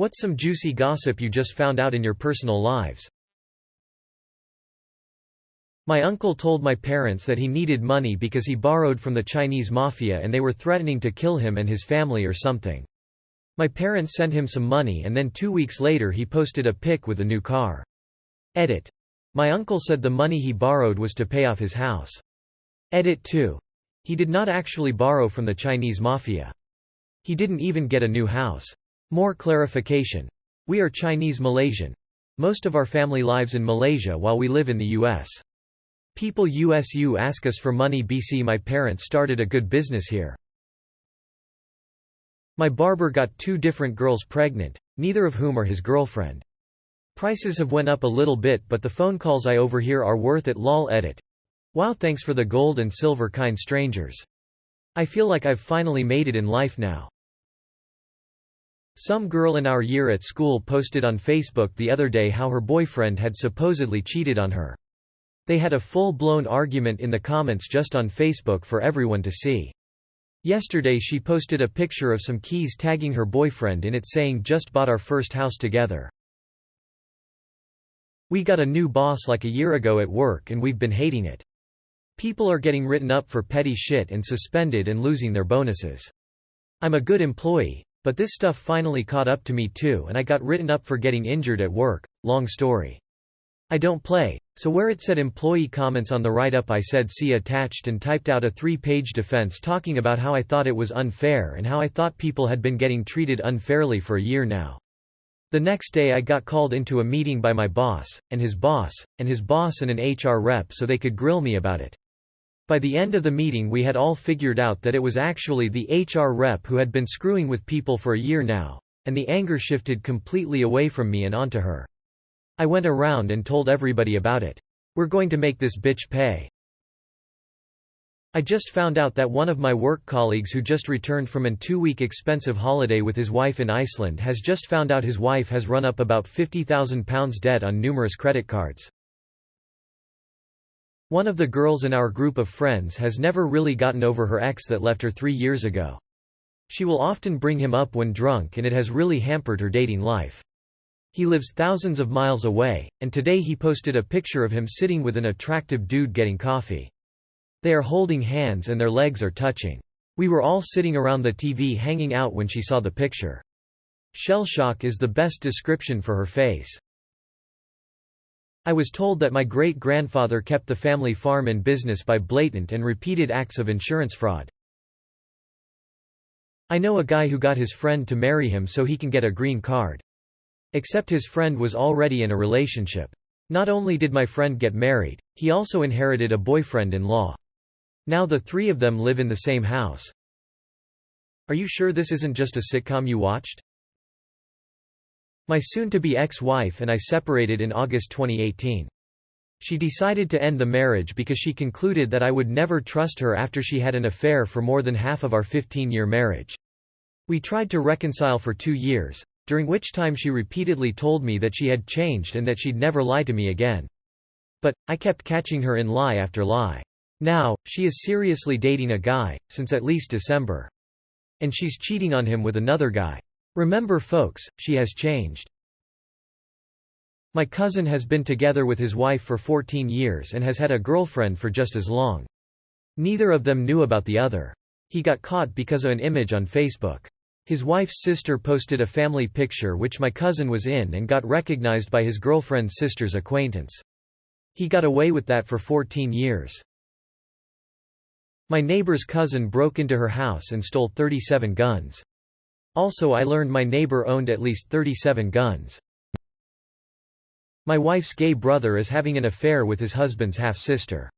What's some juicy gossip you just found out in your personal lives? My uncle told my parents that he needed money because he borrowed from the Chinese mafia and they were threatening to kill him and his family or something. My parents sent him some money and then 2 weeks later he posted a pic with a new car. Edit. My uncle said the money he borrowed was to pay off his house. Edit 2. He did not actually borrow from the Chinese mafia. He didn't even get a new house. More clarification. We are Chinese Malaysian. Most of our family lives in Malaysia while we live in the US. People USU ask us for money. BC My parents started a good business here. My barber got 2 different girls pregnant, neither of whom are his girlfriend. Prices have went up a little bit but the phone calls I overhear are worth it. Lol. Edit. Wow, thanks for the gold and silver, kind strangers. I feel like I've finally made it in life now. Some girl in our year at school posted on Facebook the other day how her boyfriend had supposedly cheated on her. They had a full-blown argument in the comments just on Facebook for everyone to see. Yesterday she posted a picture of some keys tagging her boyfriend in it saying just bought our first house together. We got a new boss like a year ago at work and we've been hating it. People are getting written up for petty shit and suspended and losing their bonuses. I'm a good employee, but this stuff finally caught up to me too and I got written up for getting injured at work. Long story. I don't play, so where it said employee comments on the write-up I said see attached and typed out a 3-page defense talking about how I thought it was unfair and how I thought people had been getting treated unfairly for a year now. The next day I got called into a meeting by my boss, and his boss, and his boss and an HR rep so they could grill me about it. By the end of the meeting we had all figured out that it was actually the HR rep who had been screwing with people for a year now, and the anger shifted completely away from me and onto her. I went around and told everybody about it. We're going to make this bitch pay. I just found out that one of my work colleagues who just returned from an 2-week expensive holiday with his wife in Iceland has just found out his wife has run up about £50,000 debt on numerous credit cards. One of the girls in our group of friends has never really gotten over her ex that left her 3 years ago. She will often bring him up when drunk and it has really hampered her dating life. He lives thousands of miles away, and today he posted a picture of him sitting with an attractive dude getting coffee. They are holding hands and their legs are touching. We were all sitting around the TV hanging out when she saw the picture. Shell shock is the best description for her face. I was told that my great-grandfather kept the family farm in business by blatant and repeated acts of insurance fraud. I know a guy who got his friend to marry him so he can get a green card. Except his friend was already in a relationship. Not only did my friend get married, he also inherited a boyfriend-in-law. Now the 3 of them live in the same house. Are you sure this isn't just a sitcom you watched? My soon-to-be ex-wife and I separated in August 2018. She decided to end the marriage because she concluded that I would never trust her after she had an affair for more than half of our 15-year marriage. We tried to reconcile for 2 years, during which time she repeatedly told me that she had changed and that she'd never lie to me again. But I kept catching her in lie after lie. Now, she is seriously dating a guy, since at least December. And she's cheating on him with another guy. Remember folks, she has changed. My cousin has been together with his wife for 14 years and has had a girlfriend for just as long. Neither of them knew about the other. He got caught because of an image on Facebook. His wife's sister posted a family picture which my cousin was in and got recognized by his girlfriend's sister's acquaintance. He got away with that for 14 years. My neighbor's cousin broke into her house and stole 37 guns. Also, I learned my neighbor owned at least 37 guns. My wife's gay brother is having an affair with his husband's half-sister.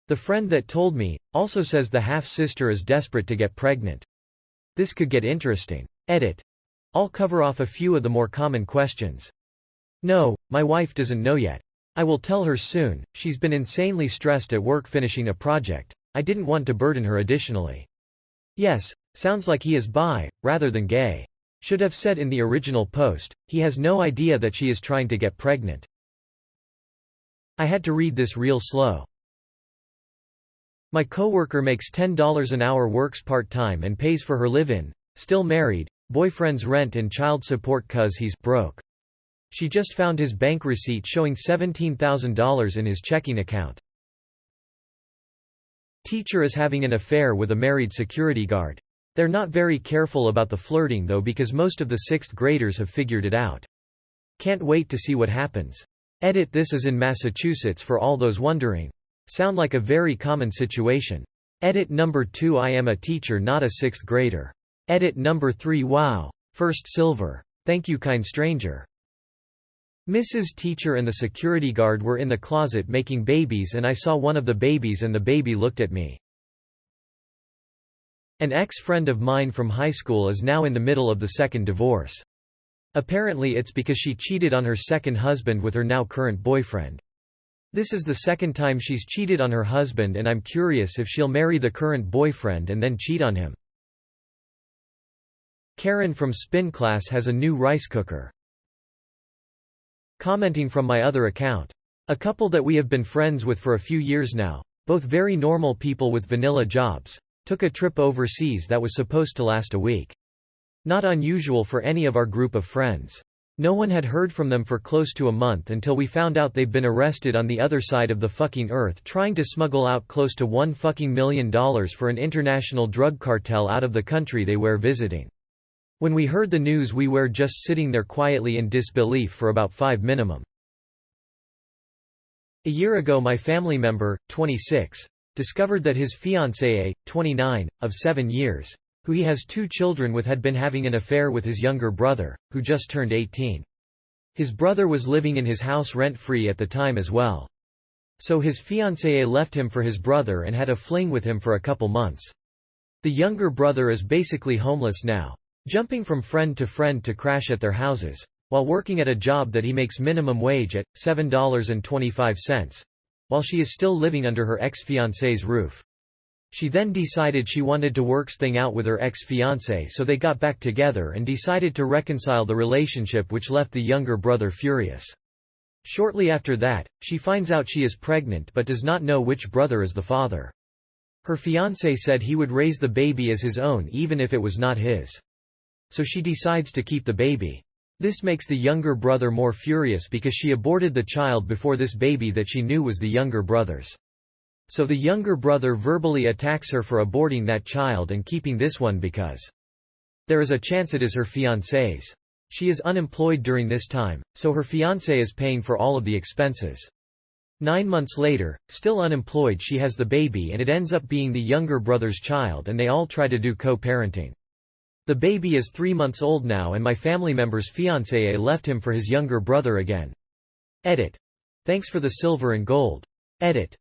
The friend that told me also says the half-sister is desperate to get pregnant. This could get interesting. Edit. I'll cover off a few of the more common questions. No, my wife doesn't know yet. I will tell her soon. She's been insanely stressed at work finishing a project. I didn't want to burden her additionally. Yes, sounds like he is bi, rather than gay. Should have said in the original post, he has no idea that she is trying to get pregnant. I had to read this real slow. My coworker makes $10 an hour, works part-time and pays for her live-in, still married, boyfriend's rent and child support cuz he's broke. She just found his bank receipt showing $17,000 in his checking account. Teacher is having an affair with a married security guard. They're not very careful about the flirting though because most of the 6th graders have figured it out. Can't wait to see what happens. Edit this is in Massachusetts for all those wondering. Sound like a very common situation. Edit number 2 I am a teacher not a 6th grader. Edit number 3 wow. First silver. Thank you kind stranger. Mrs. Teacher and the security guard were in the closet making babies and I saw one of the babies and the baby looked at me. An ex-friend of mine from high school is now in the middle of the second divorce. Apparently it's because she cheated on her second husband with her now current boyfriend. This is the second time she's cheated on her husband and I'm curious if she'll marry the current boyfriend and then cheat on him. Karen from spin class has a new rice cooker. Commenting from my other account. A couple that we have been friends with for a few years now, both very normal people with vanilla jobs, took a trip overseas that was supposed to last a week. Not unusual for any of our group of friends. No one had heard from them for close to a month until we found out they've been arrested on the other side of the fucking earth trying to smuggle out close to $1 million for an international drug cartel out of the country they were visiting. When we heard the news we were just sitting there quietly in disbelief for about 5 minimum. A year ago my family member, 26, discovered that his fiancée, 29, of 7 years, who he has 2 children with had been having an affair with his younger brother, who just turned 18. His brother was living in his house rent-free at the time as well. So his fiancée left him for his brother and had a fling with him for a couple months. The younger brother is basically homeless now, jumping from friend to crash at their houses, while working at a job that he makes minimum wage at, $7.25, while she is still living under her ex-fiancé's roof. She then decided she wanted to work things out with her ex-fiancé so they got back together and decided to reconcile the relationship which left the younger brother furious. Shortly after that, she finds out she is pregnant but does not know which brother is the father. Her fiancé said he would raise the baby as his own even if it was not his. So she decides to keep the baby. This makes the younger brother more furious because she aborted the child before this baby that she knew was the younger brother's. So the younger brother verbally attacks her for aborting that child and keeping this one because there is a chance it is her fiancé's. She is unemployed during this time, so her fiancé is paying for all of the expenses. 9 months later, still unemployed, she has the baby and it ends up being the younger brother's child and they all try to do co-parenting. The baby is 3 months old now and my family member's fiancée left him for his younger brother again. Edit. Thanks for the silver and gold. Edit.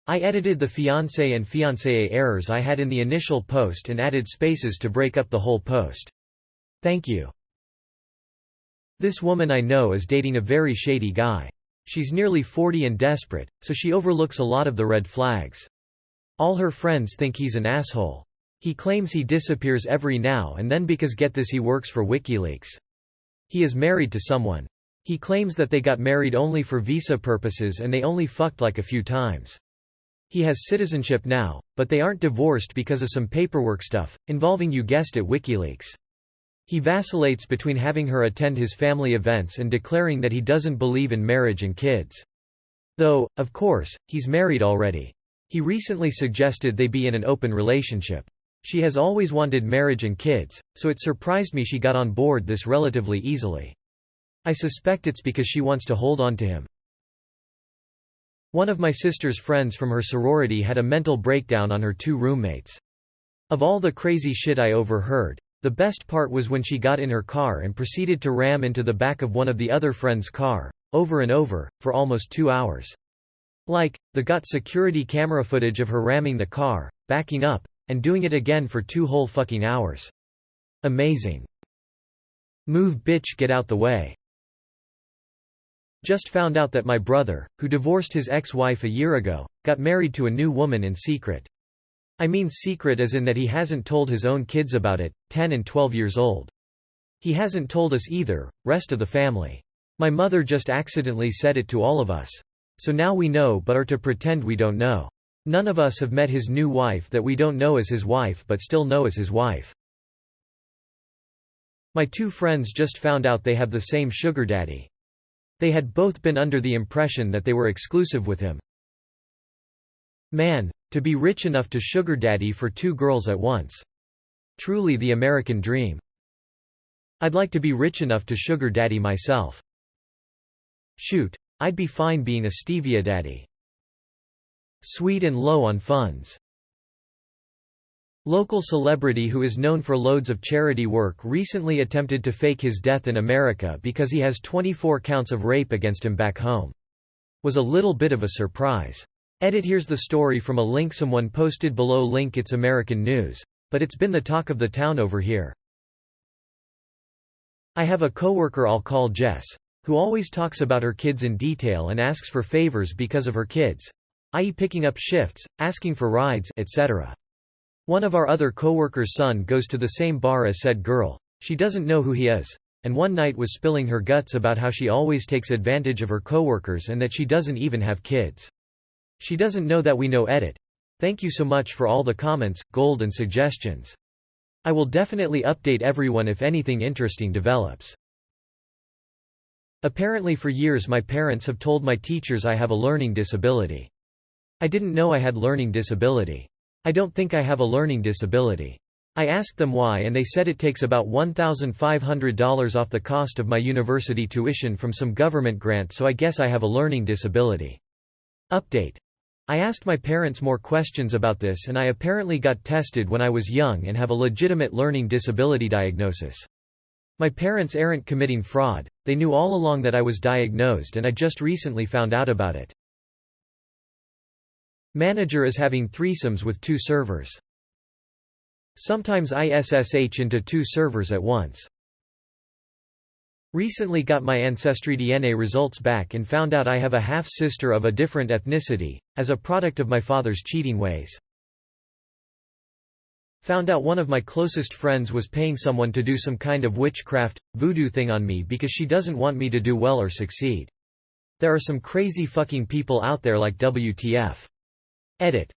I edited the fiancé and fiancée errors I had in the initial post and added spaces to break up the whole post. Thank you. This woman I know is dating a very shady guy. She's nearly 40 and desperate, so she overlooks a lot of the red flags. All her friends think he's an asshole. He claims he disappears every now and then because get this he works for WikiLeaks. He is married to someone. He claims that they got married only for visa purposes and they only fucked like a few times. He has citizenship now, but they aren't divorced because of some paperwork stuff, involving you guessed it WikiLeaks. He vacillates between having her attend his family events and declaring that he doesn't believe in marriage and kids. Though, of course, he's married already. He recently suggested they be in an open relationship. She has always wanted marriage and kids, so it surprised me she got on board this relatively easily. I suspect it's because she wants to hold on to him. One of my sister's friends from her sorority had a mental breakdown on her 2 roommates. Of all the crazy shit I overheard, the best part was when she got in her car and proceeded to ram into the back of one of the other friend's car, over and over, for almost 2 hours. They got security camera footage of her ramming the car, backing up, and doing it again for 2 whole fucking hours. Amazing. Move bitch get out the way. Just found out that my brother, who divorced his ex-wife a year ago, got married to a new woman in secret. I mean secret as in that he hasn't told his own kids about it, 10 and 12 years old. He hasn't told us either, rest of the family. My mother just accidentally said it to all of us. So now we know but are to pretend we don't know. None of us have met his new wife that we don't know as his wife but still know as his wife. My two friends just found out they have the same sugar daddy. They had both been under the impression that they were exclusive with him. Man, to be rich enough to sugar daddy for two girls at once. Truly the American dream. I'd like to be rich enough to sugar daddy myself. Shoot, I'd be fine being a stevia daddy. Sweet and low on funds. Local celebrity who is known for loads of charity work recently attempted to fake his death in America because he has 24 counts of rape against him back home. Was a little bit of a surprise. Here's the story from a link someone posted below. Link. It's American news, but it's been the talk of the town over here. I have a coworker I'll call Jess, who always talks about her kids in detail and asks for favors because of her kids, i.e. picking up shifts, asking for rides, etc. One of our other coworkers' son goes to the same bar as said girl. She doesn't know who he is, and one night was spilling her guts about how she always takes advantage of her coworkers and that she doesn't even have kids. She doesn't know that we know. Edit. Thank you so much for all the comments, gold and suggestions. I will definitely update everyone if anything interesting develops. Apparently for years my parents have told my teachers I have a learning disability. I didn't know I had learning disability. I don't think I have a learning disability. I asked them why and they said it takes about $1,500 off the cost of my university tuition from some government grant, so I guess I have a learning disability. Update. I asked my parents more questions about this and I apparently got tested when I was young and have a legitimate learning disability diagnosis. My parents aren't committing fraud, they knew all along that I was diagnosed and I just recently found out about it. Manager is having threesomes with 2 servers. Sometimes I SSH into 2 servers at once. Recently got my Ancestry DNA results back and found out I have a half-sister of a different ethnicity, as a product of my father's cheating ways. Found out one of my closest friends was paying someone to do some kind of witchcraft, voodoo thing on me because she doesn't want me to do well or succeed. There are some crazy fucking people out there like WTF. Edit.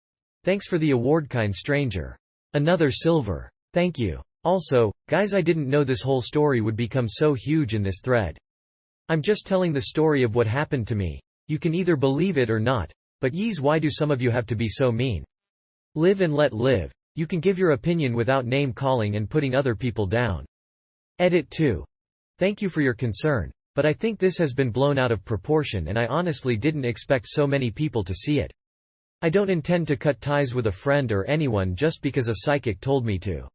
Thanks for the award, kind stranger. Another silver. Thank you. Also, guys, I didn't know this whole story would become so huge in this thread. I'm just telling the story of what happened to me. You can either believe it or not, but yeez, why do some of you have to be so mean? Live and let live. You can give your opinion without name calling and putting other people down. Edit 2. Thank you for your concern, but I think this has been blown out of proportion and I honestly didn't expect so many people to see it. I don't intend to cut ties with a friend or anyone just because a psychic told me to.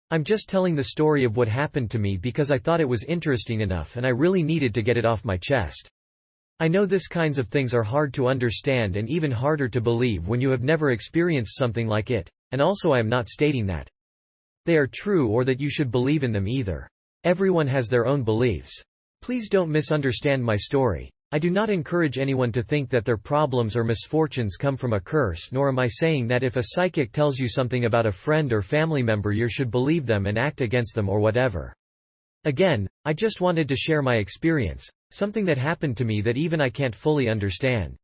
I'm just telling the story of what happened to me because I thought it was interesting enough and I really needed to get it off my chest. I know this kinds of things are hard to understand and even harder to believe when you have never experienced something like it, and also I am not stating that they are true or that you should believe in them either. Everyone has their own beliefs. Please don't misunderstand my story. I do not encourage anyone to think that their problems or misfortunes come from a curse, nor am I saying that if a psychic tells you something about a friend or family member you should believe them and act against them or whatever. Again, I just wanted to share my experience, something that happened to me that even I can't fully understand.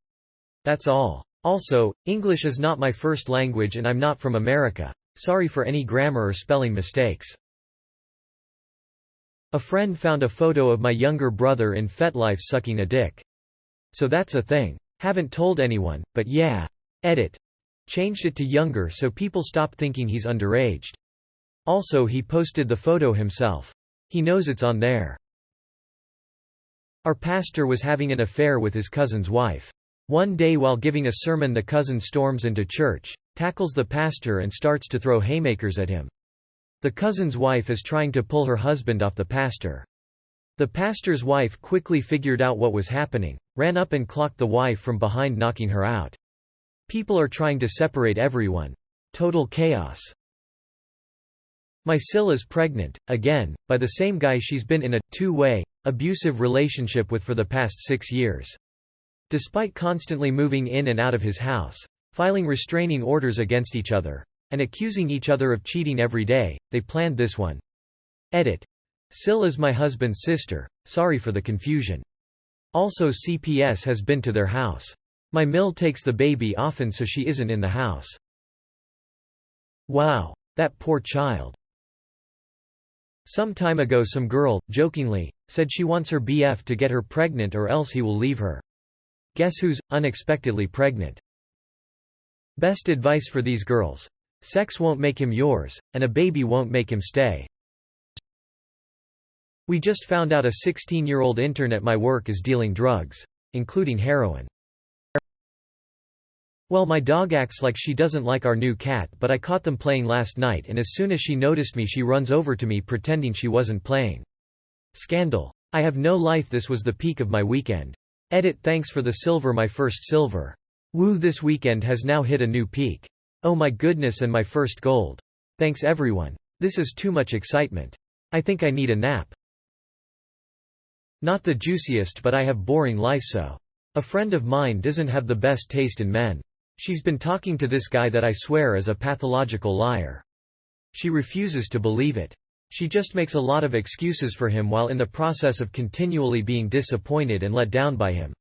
That's all. Also, English is not my first language and I'm not from America. Sorry for any grammar or spelling mistakes. A friend found a photo of my younger brother in FetLife sucking a dick. So that's a thing. Haven't told anyone, but yeah. Edit. Changed it to younger so people stop thinking he's underaged. Also, he posted the photo himself. He knows it's on there. Our pastor was having an affair with his cousin's wife. One day while giving a sermon, the cousin storms into church, tackles the pastor and starts to throw haymakers at him. The cousin's wife is trying to pull her husband off the pastor. The pastor's wife quickly figured out what was happening, ran up and clocked the wife from behind, knocking her out. People are trying to separate everyone. Total chaos. My Sil is pregnant, again, by the same guy she's been in a two-way, abusive relationship with for the past 6 years. Despite constantly moving in and out of his house, filing restraining orders against each other, and accusing each other of cheating every day, they planned this one. Edit. Sil is my husband's sister, sorry for the confusion. Also, CPS has been to their house. My Mill takes the baby often so she isn't in the house. Wow. That poor child. Some time ago some girl, jokingly, said she wants her BF to get her pregnant or else he will leave her. Guess who's unexpectedly pregnant? Best advice for these girls. Sex won't make him yours, and a baby won't make him stay. We just found out a 16-year-old intern at my work is dealing drugs, including heroin. Well, my dog acts like she doesn't like our new cat, but I caught them playing last night and as soon as she noticed me she runs over to me pretending she wasn't playing. Scandal. I have no life. This was the peak of my weekend. Edit. Thanks for the silver, my first silver. Woo, this weekend has now hit a new peak. Oh my goodness, and my first gold. Thanks everyone. This is too much excitement. I think I need a nap. Not the juiciest, but I have boring life, so. A friend of mine doesn't have the best taste in men. She's been talking to this guy that I swear is a pathological liar. She refuses to believe it. She just makes a lot of excuses for him while in the process of continually being disappointed and let down by him.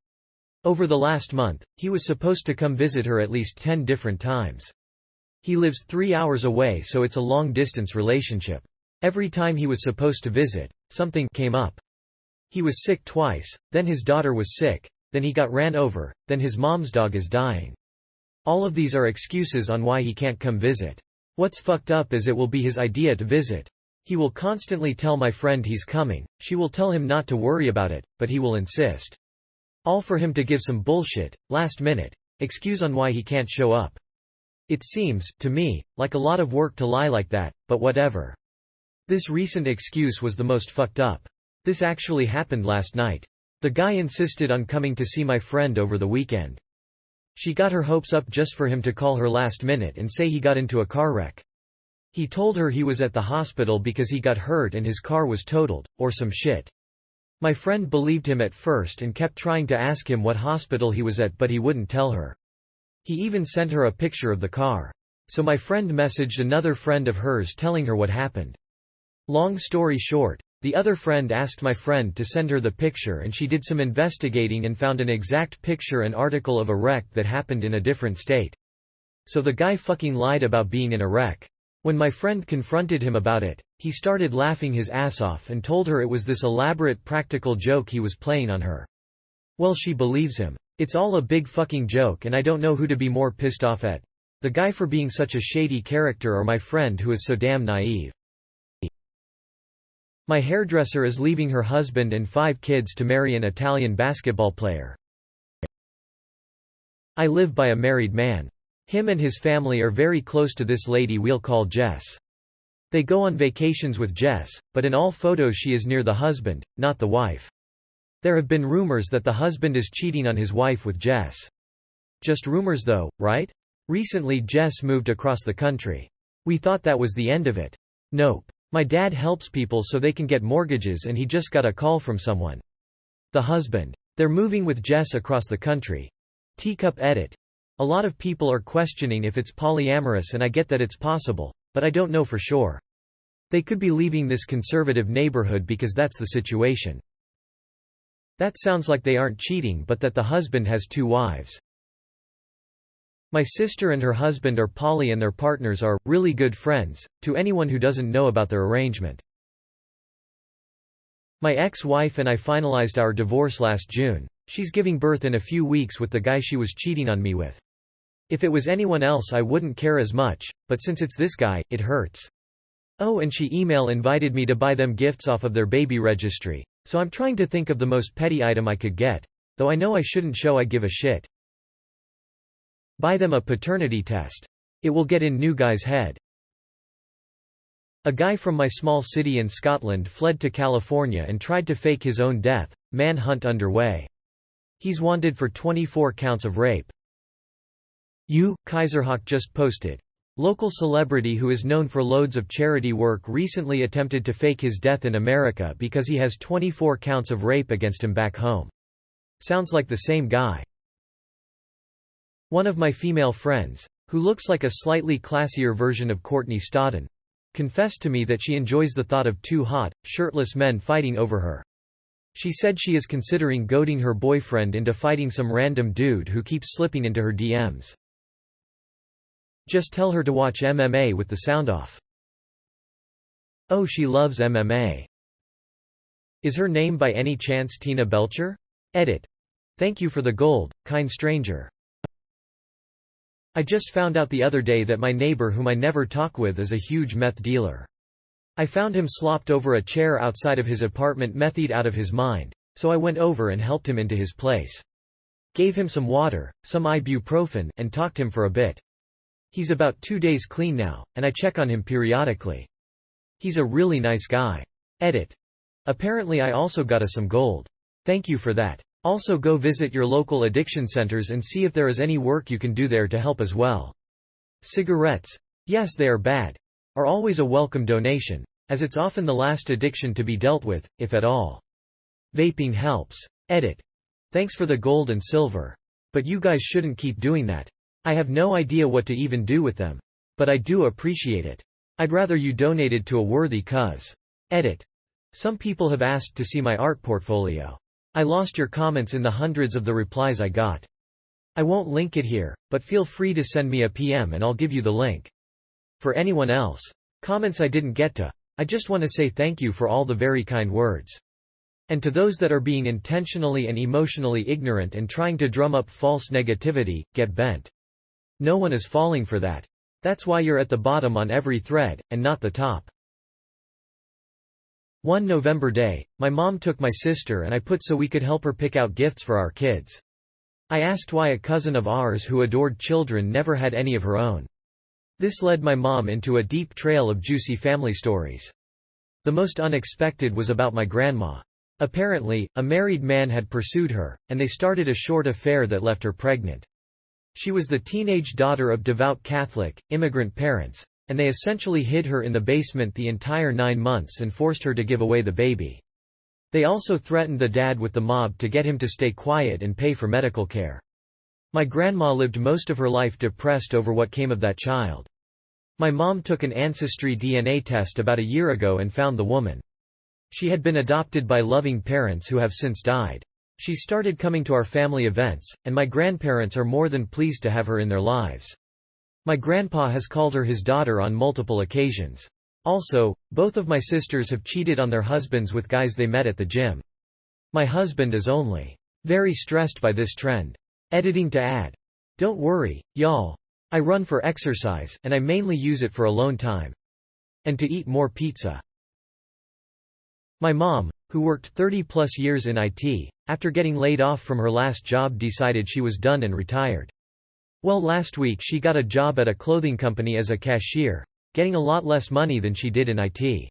Over the last month, he was supposed to come visit her at least 10 different times. He lives 3 hours away, so it's a long-distance relationship. Every time he was supposed to visit, something came up. He was sick twice, then his daughter was sick, then he got ran over, then his mom's dog is dying. All of these are excuses on why he can't come visit. What's fucked up is it will be his idea to visit. He will constantly tell my friend he's coming, she will tell him not to worry about it, but he will insist. All for him to give some bullshit, last-minute excuse on why he can't show up. It seems, to me, like a lot of work to lie like that, but whatever. This recent excuse was the most fucked up. This actually happened last night. The guy insisted on coming to see my friend over the weekend. She got her hopes up just for him to call her last minute and say he got into a car wreck. He told her he was at the hospital because he got hurt and his car was totaled, or some shit. My friend believed him at first and kept trying to ask him what hospital he was at, but he wouldn't tell her. He even sent her a picture of the car. So my friend messaged another friend of hers telling her what happened. Long story short, the other friend asked my friend to send her the picture and she did some investigating and found an exact picture and article of a wreck that happened in a different state. So the guy fucking lied about being in a wreck. When my friend confronted him about it, he started laughing his ass off and told her it was this elaborate practical joke he was playing on her. Well, she believes him. It's all a big fucking joke and I don't know who to be more pissed off at. The guy for being such a shady character or my friend who is so damn naive. My hairdresser is leaving her husband and 5 kids to marry an Italian basketball player. I live by a married man. Him and his family are very close to this lady we'll call Jess. They go on vacations with Jess, but in all photos she is near the husband, not the wife. There have been rumors that the husband is cheating on his wife with Jess. Just rumors though, right? Recently Jess moved across the country. We thought that was the end of it. Nope. My dad helps people so they can get mortgages and he just got a call from someone. The husband. They're moving with Jess across the country. Teacup edit. A lot of people are questioning if it's polyamorous and I get that it's possible, but I don't know for sure. They could be leaving this conservative neighborhood because that's the situation. That sounds like they aren't cheating but that the husband has 2 wives. My sister and her husband are poly and their partners are really good friends, to anyone who doesn't know about their arrangement. My ex-wife and I finalized our divorce last June. She's giving birth in a few weeks with the guy she was cheating on me with. If it was anyone else I wouldn't care as much, but since it's this guy, it hurts. Oh, and she invited me to buy them gifts off of their baby registry, so I'm trying to think of the most petty item I could get, though I know I shouldn't show I give a shit. Buy them a paternity test. It will get in new guy's head. A guy from my small city in Scotland fled to California and tried to fake his own death. Manhunt underway. He's wanted for 24 counts of rape. Kaiserhawk just posted. Local celebrity who is known for loads of charity work recently attempted to fake his death in America because he has 24 counts of rape against him back home. Sounds like the same guy. One of my female friends, who looks like a slightly classier version of Courtney Stodden, confessed to me that she enjoys the thought of 2 hot, shirtless men fighting over her. She said she is considering goading her boyfriend into fighting some random dude who keeps slipping into her DMs. Just tell her to watch MMA with the sound off. Oh, she loves MMA. Is her name by any chance Tina Belcher? Edit. Thank you for the gold, kind stranger. I just found out the other day that my neighbor whom I never talk with is a huge meth dealer. I found him slopped over a chair outside of his apartment, methied out of his mind, so I went over and helped him into his place. Gave him some water, some ibuprofen, and talked him for a bit. He's about 2 days clean now, and I check on him periodically. He's a really nice guy. Edit. Apparently I also got some gold. Thank you for that. Also go visit your local addiction centers and see if there is any work you can do there to help as well. Cigarettes, yes they are bad, are always a welcome donation, as it's often the last addiction to be dealt with, if at all. Vaping helps. Edit. Thanks for the gold and silver. But you guys shouldn't keep doing that. I have no idea what to even do with them. But I do appreciate it. I'd rather you donated to a worthy cause. Edit. Some people have asked to see my art portfolio. I lost your comments in the hundreds of the replies I got. I won't link it here, but feel free to send me a PM and I'll give you the link. For anyone else, comments I didn't get to, I just want to say thank you for all the very kind words. And to those that are being intentionally and emotionally ignorant and trying to drum up false negativity, get bent. No one is falling for that. That's why you're at the bottom on every thread, and not the top. One November day, my mom took my sister and I put so we could help her pick out gifts for our kids. I asked why a cousin of ours who adored children never had any of her own. This led my mom into a deep trail of juicy family stories. The most unexpected was about my grandma. Apparently, a married man had pursued her, and they started a short affair that left her pregnant. She was the teenage daughter of devout Catholic, immigrant parents, and they essentially hid her in the basement the entire 9 months and forced her to give away the baby. They also threatened the dad with the mob to get him to stay quiet and pay for medical care. My grandma lived most of her life depressed over what came of that child. My mom took an ancestry DNA test about a year ago and found the woman. She had been adopted by loving parents who have since died. She started coming to our family events, and my grandparents are more than pleased to have her in their lives. My grandpa has called her his daughter on multiple occasions. Also, both of my sisters have cheated on their husbands with guys they met at the gym. My husband is only very stressed by this trend. Editing to add. Don't worry, y'all. I run for exercise, and I mainly use it for alone time. And to eat more pizza. My mom, who worked 30+ years in IT, after getting laid off from her last job decided she was done and retired. Well, last week she got a job at a clothing company as a cashier, getting a lot less money than she did in IT.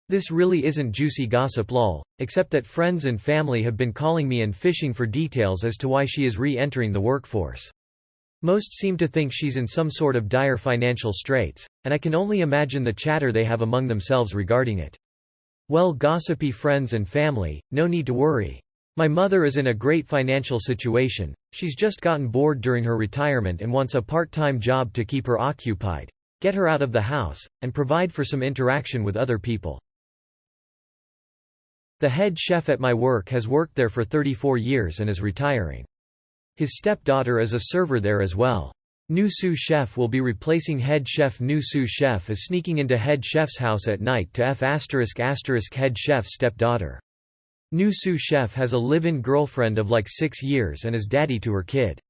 This really isn't juicy gossip lol, except that friends and family have been calling me and fishing for details as to why she is re-entering the workforce. Most seem to think she's in some sort of dire financial straits, and I can only imagine the chatter they have among themselves regarding it. Well, gossipy friends and family, no need to worry. My mother is in a great financial situation. She's just gotten bored during her retirement and wants a part-time job to keep her occupied, get her out of the house, and provide for some interaction with other people. The head chef at my work has worked there for 34 years and is retiring. His stepdaughter is a server there as well. New sous chef will be replacing head chef. New sous chef is sneaking into head chef's house at night to F*** head chef's stepdaughter. New sous chef has a live-in girlfriend of like 6 years and is daddy to her kid.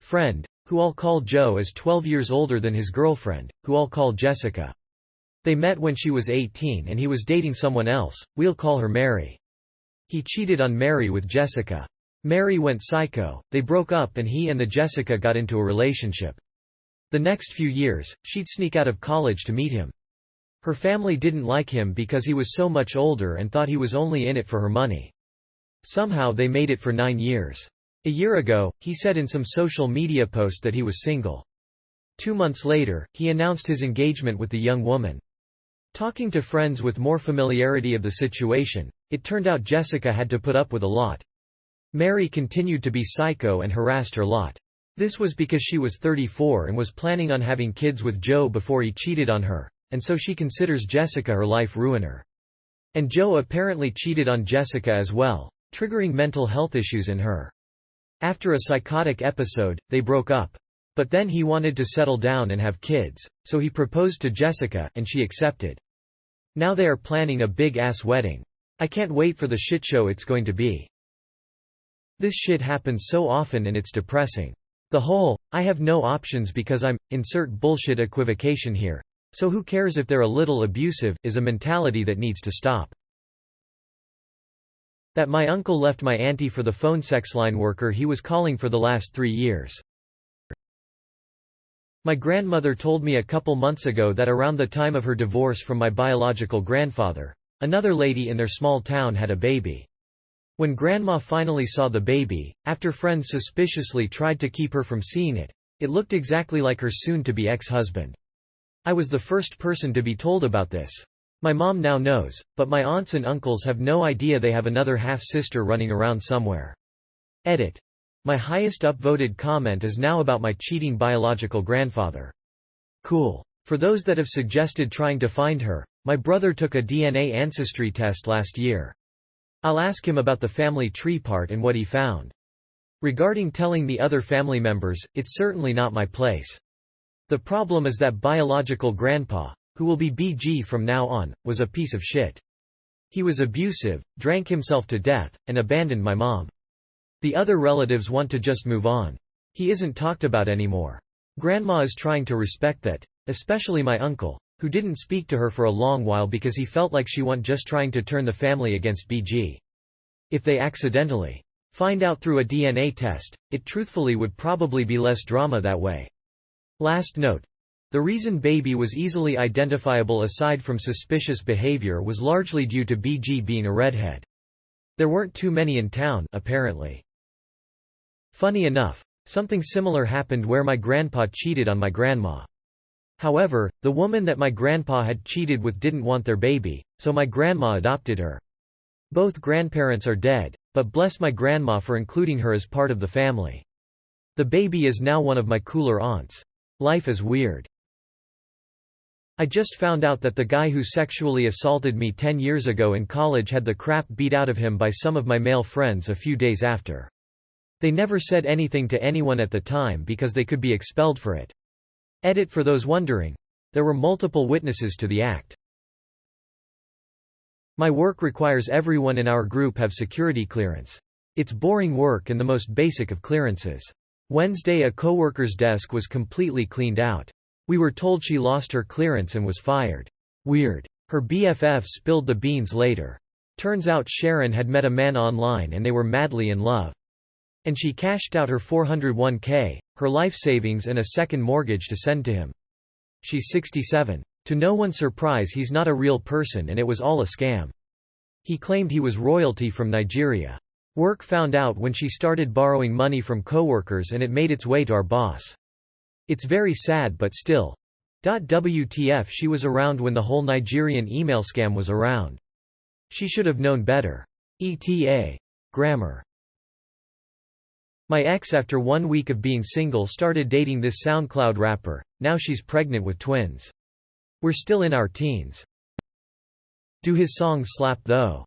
Friend, who I'll call Joe, is 12 years older than his girlfriend, who I'll call Jessica. They met when she was 18 and he was dating someone else, we'll call her Mary. He cheated on Mary with Jessica. Mary went psycho, they broke up and he and the Jessica got into a relationship. The next few years, she'd sneak out of college to meet him. Her family didn't like him because he was so much older and thought he was only in it for her money. Somehow they made it for 9 years. A year ago, he said in some social media post that he was single. 2 months later, he announced his engagement with the young woman. Talking to friends with more familiarity of the situation, it turned out Jessica had to put up with a lot. Mary continued to be psycho and harassed her lot. This was because she was 34 and was planning on having kids with Joe before he cheated on her, and so she considers Jessica her life ruiner. And Joe apparently cheated on Jessica as well, triggering mental health issues in her. After a psychotic episode, they broke up. But then he wanted to settle down and have kids, so he proposed to Jessica, and she accepted. Now they are planning a big-ass wedding. I can't wait for the shitshow it's going to be. This shit happens so often and it's depressing. The whole, I have no options because I'm, insert bullshit equivocation here, so who cares if they're a little abusive, is a mentality that needs to stop. That my uncle left my auntie for the phone sex line worker he was calling for the last 3 years. My grandmother told me a couple months ago that around the time of her divorce from my biological grandfather, another lady in their small town had a baby. When Grandma finally saw the baby, after friends suspiciously tried to keep her from seeing it, it looked exactly like her soon-to-be ex-husband. I was the first person to be told about this. My mom now knows, but my aunts and uncles have no idea they have another half-sister running around somewhere. Edit. My highest upvoted comment is now about my cheating biological grandfather. Cool. For those that have suggested trying to find her, my brother took a DNA ancestry test last year. I'll ask him about the family tree part and what he found. Regarding telling the other family members, it's certainly not my place. The problem is that biological grandpa, who will be BG from now on, was a piece of shit. He was abusive, drank himself to death, and abandoned my mom. The other relatives want to just move on. He isn't talked about anymore. Grandma is trying to respect that, especially my uncle, who didn't speak to her for a long while because he felt like she was just trying to turn the family against BG. If they accidentally find out through a DNA test, it truthfully would probably be less drama that way. Last note. The reason baby was easily identifiable aside from suspicious behavior was largely due to BG being a redhead. There weren't too many in town, apparently. Funny enough, something similar happened where my grandpa cheated on my grandma. However, the woman that my grandpa had cheated with didn't want their baby, so my grandma adopted her. Both grandparents are dead, but bless my grandma for including her as part of the family. The baby is now one of my cooler aunts. Life is weird. I just found out that the guy who sexually assaulted me 10 years ago in college had the crap beat out of him by some of my male friends a few days after. They never said anything to anyone at the time because they could be expelled for it. Edit for those wondering. There were multiple witnesses to the act. My work requires everyone in our group have security clearance. It's boring work and the most basic of clearances. Wednesday a coworker's desk was completely cleaned out. We were told she lost her clearance and was fired. Weird. Her BFF spilled the beans later. Turns out Sharon had met a man online and they were madly in love. And she cashed out her $401k, her life savings and a second mortgage to send to him. She's 67. To no one's surprise he's not a real person and it was all a scam. He claimed he was royalty from Nigeria. Work found out when she started borrowing money from coworkers and it made its way to our boss. It's very sad but still. WTF she was around when the whole Nigerian email scam was around. She should have known better. ETA. Grammar. My ex after 1 week of being single started dating this SoundCloud rapper, now she's pregnant with twins. We're still in our teens. Do his songs slap though?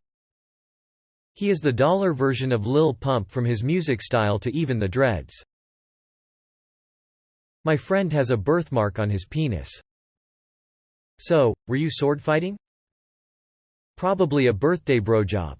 He is the dollar version of Lil Pump from his music style to even the dreads. My friend has a birthmark on his penis. So, were you sword fighting? Probably a birthday bro job.